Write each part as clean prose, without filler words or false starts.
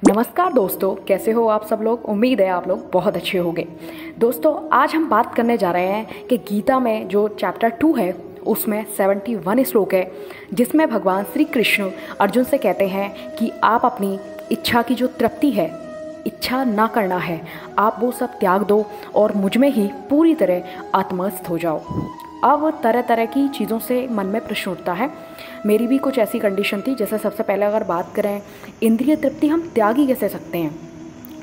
नमस्कार दोस्तों, कैसे हो आप सब लोग। उम्मीद है आप लोग बहुत अच्छे होंगे। दोस्तों, आज हम बात करने जा रहे हैं कि गीता में जो चैप्टर 2 है उसमें 71 श्लोक है, जिसमें भगवान श्री कृष्ण अर्जुन से कहते हैं कि आप अपनी इच्छा की जो तृप्ति है, इच्छा ना करना है, आप वो सब त्याग दो और मुझ में ही पूरी तरह आत्मस्थ हो जाओ। अब तरह तरह की चीज़ों से मन में प्रश्न उठता है। मेरी भी कुछ ऐसी कंडीशन थी। जैसे सबसे पहले अगर बात करें, इंद्रिय तृप्ति हम त्याग ही कैसे सकते हैं,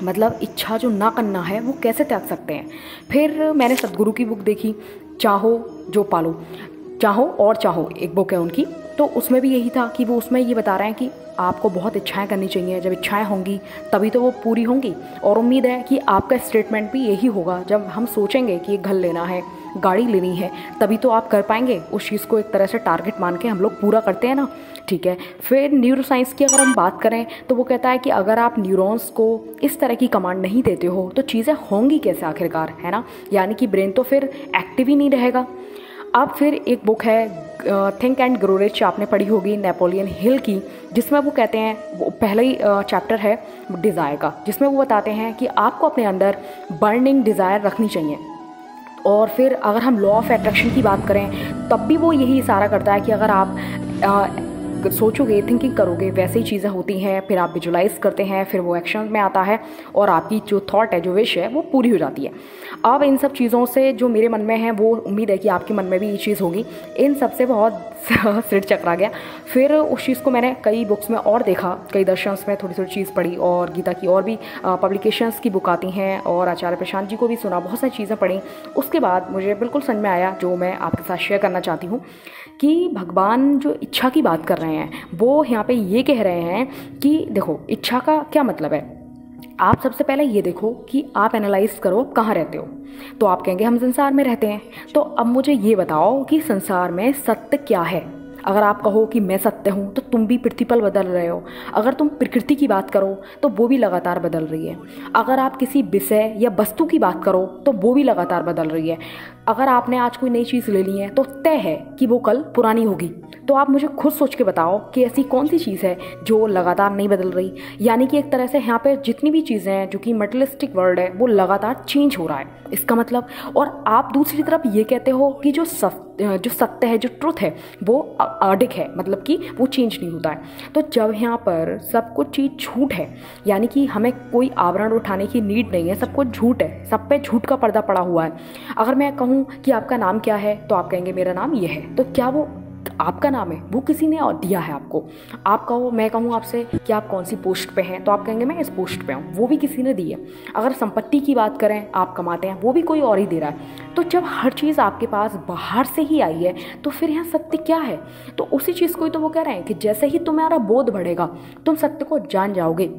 मतलब इच्छा जो ना करना है वो कैसे त्याग सकते हैं। फिर मैंने सदगुरु की बुक देखी, चाहो जो पालो, चाहो और चाहो, एक बुक है उनकी। तो उसमें भी यही था कि वो उसमें ये बता रहे हैं कि आपको बहुत इच्छाएं करनी चाहिए, जब इच्छाएं होंगी तभी तो वो पूरी होंगी। और उम्मीद है कि आपका स्टेटमेंट भी यही होगा। जब हम सोचेंगे कि एक घर लेना है, गाड़ी लेनी है, तभी तो आप कर पाएंगे उस चीज़ को। एक तरह से टारगेट मान के हम लोग पूरा करते हैं ना, ठीक है। फिर न्यूरो साइंस की अगर हम बात करें तो वो कहता है कि अगर आप न्यूरॉन्स को इस तरह की कमांड नहीं देते हो तो चीज़ें होंगी कैसे आखिरकार, है ना। यानी कि ब्रेन तो फिर एक्टिव ही नहीं रहेगा। अब फिर एक बुक है थिंक एंड ग्रो रिच, आपने पढ़ी होगी, नेपोलियन हिल की, जिसमें वो कहते हैं, वो पहला ही चैप्टर है डिज़ायर का, जिसमें वो बताते हैं कि आपको अपने अंदर बर्निंग डिज़ायर रखनी चाहिए। और फिर अगर हम लॉ ऑफ अट्रैक्शन की बात करें तब भी वो यही इशारा करता है कि अगर आप सोचोगे, थिंकिंग करोगे, वैसे ही चीज़ें होती हैं। फिर आप विजुलाइज करते हैं, फिर वो एक्शन में आता है और आपकी जो थॉट है, जो विश है, वो पूरी हो जाती है। अब इन सब चीज़ों से जो मेरे मन में है, वो उम्मीद है कि आपके मन में भी ये चीज़ होगी। इन सब से बहुत सिर चकरा गया। फिर उस चीज़ को मैंने कई बुक्स में और देखा, कई दर्शंस में थोड़ी थोड़ी चीज़ पढ़ी, और गीता की और भी पब्लिकेशंस की बुक आती हैं, और आचार्य प्रशांत जी को भी सुना, बहुत सारी चीज़ें पढ़ी। उसके बाद मुझे बिल्कुल समझ में आया, जो मैं आपके साथ शेयर करना चाहती हूँ, कि भगवान जो इच्छा की बात कर रहे हैं वो यहाँ पे ये कह रहे हैं कि देखो, इच्छा का क्या मतलब है। आप सबसे पहले ये देखो कि आप एनालाइज करो आप कहाँ रहते हो। तो आप कहेंगे हम संसार में रहते हैं। तो अब मुझे ये बताओ कि संसार में सत्य क्या है। अगर आप कहो कि मैं सत्य हूँ तो तुम भी प्रतिपल बदल रहे हो। अगर तुम प्रकृति की बात करो तो वो भी लगातार बदल रही है। अगर आप किसी विषय या वस्तु की बात करो तो वो भी लगातार बदल रही है। अगर आपने आज कोई नई चीज़ ले ली है तो तय है कि वो कल पुरानी होगी। तो आप मुझे खुद सोच के बताओ कि ऐसी कौन सी चीज़ है जो लगातार नहीं बदल रही। यानी कि एक तरह से यहाँ पे जितनी भी चीज़ें हैं, जो कि मटेरियलिस्टिक वर्ल्ड है, वो लगातार चेंज हो रहा है, इसका मतलब। और आप दूसरी तरफ ये कहते हो कि जो सत्य है, जो ट्रुथ है, वो अडिग है, मतलब कि वो चेंज नहीं होता है। तो जब यहाँ पर सब कुछ चीज़ झूठ है, यानी कि हमें कोई आवरण उठाने की नीड नहीं है, सब कुछ झूठ है, सब पे झूठ का पर्दा पड़ा हुआ है। अगर मैं कहूँ कि आपका नाम क्या है तो आप कहेंगे मेरा नाम ये है। तो क्या वो आपका नाम है, वो किसी ने और दिया है आपको। आप कहो, मैं कहूँ आपसे कि आप कौन सी पोस्ट पे हैं, तो आप कहेंगे मैं इस पोस्ट पे हूँ, वो भी किसी ने दी है। अगर संपत्ति की बात करें, आप कमाते हैं, वो भी कोई और ही दे रहा है। तो जब हर चीज़ आपके पास बाहर से ही आई है तो फिर यहाँ सत्य क्या है। तो उसी चीज़ को ही तो वो कह रहे हैं कि जैसे ही तुम्हारा बोध बढ़ेगा, तुम सत्य को जान जाओगे,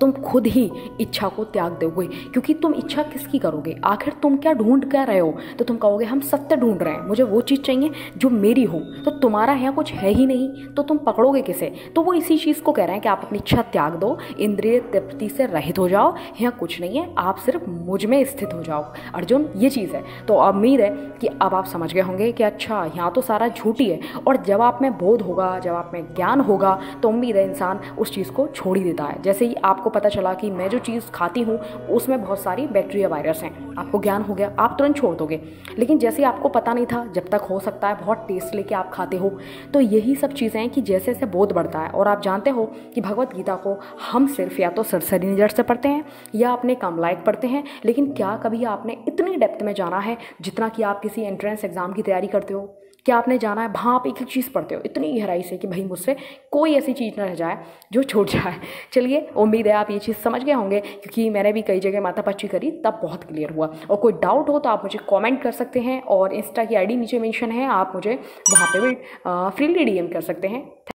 तुम खुद ही इच्छा को त्याग दोगे। क्योंकि तुम इच्छा किसकी करोगे, आखिर तुम क्या ढूंढ कर रहे हो। तो तुम कहोगे हम सत्य ढूंढ रहे हैं, मुझे वो चीज़ चाहिए जो मेरी हो। तो तुम्हारा यहाँ कुछ है ही नहीं, तो तुम पकड़ोगे किसे। तो वो इसी चीज़ को कह रहे हैं कि आप अपनी इच्छा त्याग दो, इंद्रिय तृप्ति से रहित हो जाओ, यहाँ कुछ नहीं है, आप सिर्फ मुझ में स्थित हो जाओ। अर्जुन, ये चीज़ है। तो उम्मीद है कि अब आप समझ गए होंगे कि अच्छा, यहाँ तो सारा झूठ ही है। और जब आप में बोध होगा, जब आप में ज्ञान होगा, तो उम्मीद है इंसान उस चीज़ को छोड़ ही देता है। जैसे ही आपको पता चला कि मैं जो चीज़ खाती हूँ उसमें बहुत सारी बैक्टीरिया वायरस हैं, आपको ज्ञान हो गया, आप तुरंत छोड़ दोगे। लेकिन जैसे आपको पता नहीं था, जब तक हो सकता है बहुत टेस्ट लेके आप खाते हो। तो यही सब चीज़ें हैं कि जैसे जैसे बोध बढ़ता है, और आप जानते हो कि भगवत गीता को हम सिर्फ या तो सरसरी नज़र से पढ़ते हैं या अपने काम लायक पढ़ते हैं, लेकिन क्या कभी आपने इतनी डेप्थ में जाना है जितना कि आप किसी एंट्रेंस एग्जाम की तैयारी करते हो। क्या आपने जाना है वहाँ आप एक एक चीज़ पढ़ते हो इतनी गहराई से कि भाई मुझसे कोई ऐसी चीज़ ना रह जाए जो छूट जाए। चलिए, उम्मीद है आप ये चीज़ समझ गए होंगे, क्योंकि मैंने भी कई जगह माथापच्ची करी, तब बहुत क्लियर हुआ। और कोई डाउट हो तो आप मुझे कमेंट कर सकते हैं, और इंस्टा की आईडी नीचे मेंशन है, आप मुझे वहाँ पे भी फ्रीली डीएम कर सकते हैं।